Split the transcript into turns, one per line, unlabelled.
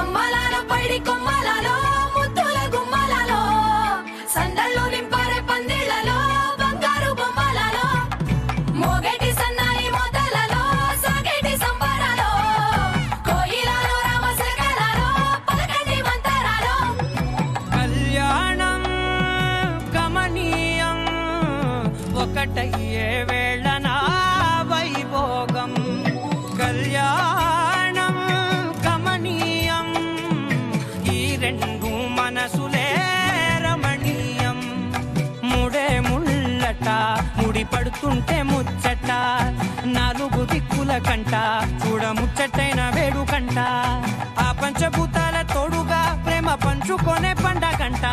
అమ్మలాలో పైడి కొమ్మలాలో ముద్దుల గుమ్మలాలో సందళ్ళు నింపారే పందిళ్లలో బంగారు బొమ్మలలో మోగేటి సన్నాయి మోతలలో సాగేటి సంబరాలో కోయిలలో రామశకలలో పలకటి మంతరాలో
కళ్యాణం గమనీయం ఒకటయ్యే వేళ నా వైభోగం కళ్యాణం గమనీయం ఈ రెండు మనసులే రమణీయం ముడే ముళ్ళట ముడి పడుతుంటే ముచ్చట నాలుగు దిక్కుల కంట చూడ ముచ్చటైన వేడుకంట ఆ పంచభూతాల తోడుగా ప్రేమ పంచుకొనే పండగంట